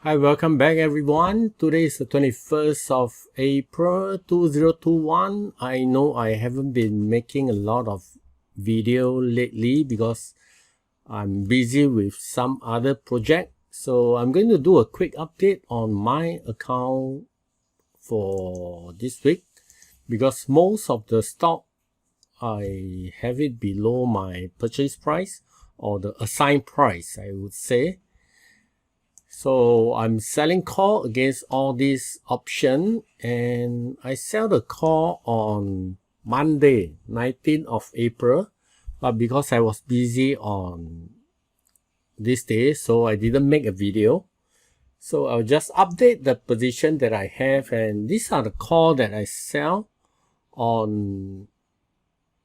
Hi, welcome back everyone. Today is the 21st of April 2021. I know I haven't been making a lot of video lately because I'm busy with some other project. So I'm going to do a quick update on my account for this week because most of the stock I have it below my purchase price or the assigned price, I would say. So I'm selling call against all these options, and I sell the call on Monday, 19th of April. But because I was busy on this day, so I didn't make a video. So I'll just update the position that I have, and these are the call that I sell on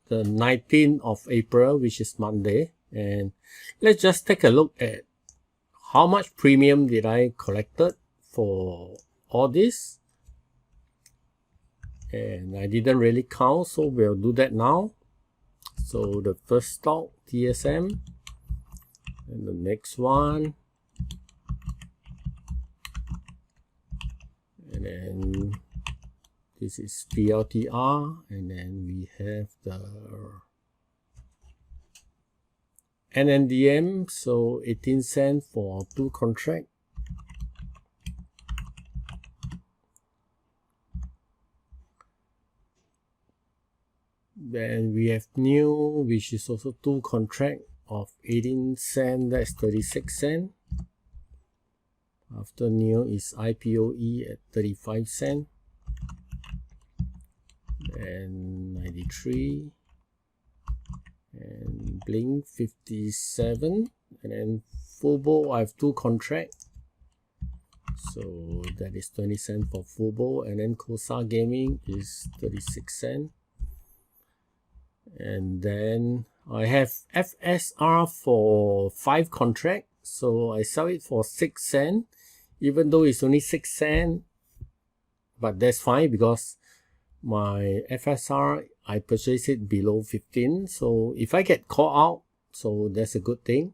the 19th of April, which is Monday. And let's just take a look at how much premium did I collected for all this. And I didn't really count, so we'll do that now. So the first stock, TSM, and the next one, and then this is PLTR, and then we have the NNDM, so 18 cents for 2 contract. Then we have Nio, which is also 2 contract of 18 cents, that's 36 cents. After Nio is IPOE at 35 cents. And 93. And Blink 57, and then Fubo I have 2 contract, so that is 20 cents for Fubo, and then Kosa Gaming is 36 cents, and then I have FSR for 5 contract, so I sell it for 6 cents, even though it's only 6 cents, but that's fine because my FSR I purchase it below 15, so if I get called out, so that's a good thing.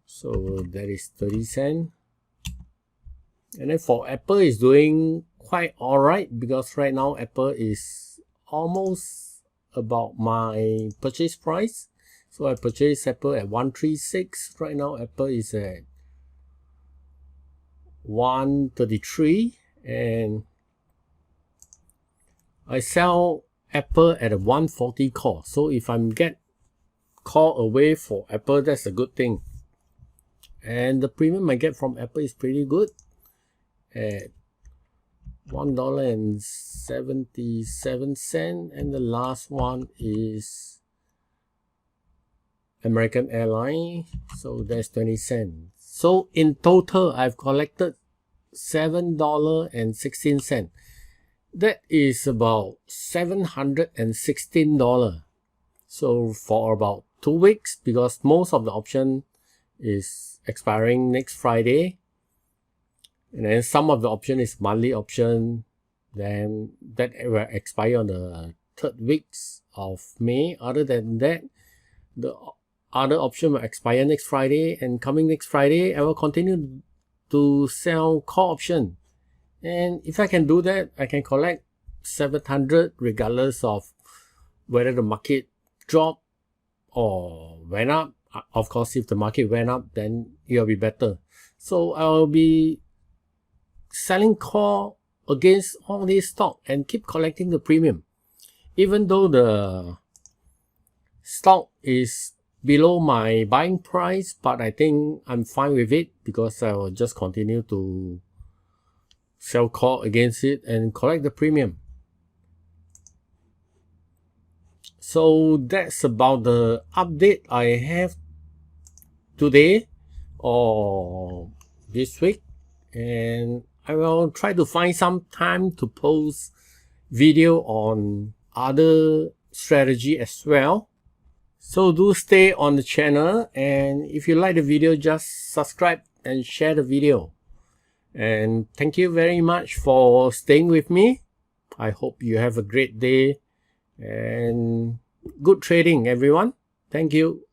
So that is 30 cents. And then for Apple is doing quite alright because right now Apple is almost about my purchase price. So I purchased Apple at 136. Right now Apple is at 133, and I sell Apple at a 140 call. So if I'm get call away for Apple, that's a good thing. And the premium I get from Apple is pretty good at $1.77, and the last one is American Airlines, so that's 20 cents. So in total I've collected $7.16. That is about $716. So for about 2 weeks, because most of the option is expiring next Friday, and then some of the option is monthly option, then that will expire on the 3rd weeks of May. Other than that, the other option will expire next Friday, and coming next Friday I will continue to sell call option. And if I can do that, I can collect 700 regardless of whether the market dropped or went up. Of course, if the market went up, then it will be better. So I will be selling call against all these stock and keep collecting the premium. Even though the stock is below my buying price, but I think I'm fine with it because I will just continue to sell call against it and collect the premium. So that's about the update I have today or this week, and I will try to find some time to post video on other strategy as well. So do stay on the channel, and if you like the video, just subscribe and share the video. And thank you very much for staying with me. I hope you have a great day and good trading, everyone. Thank you.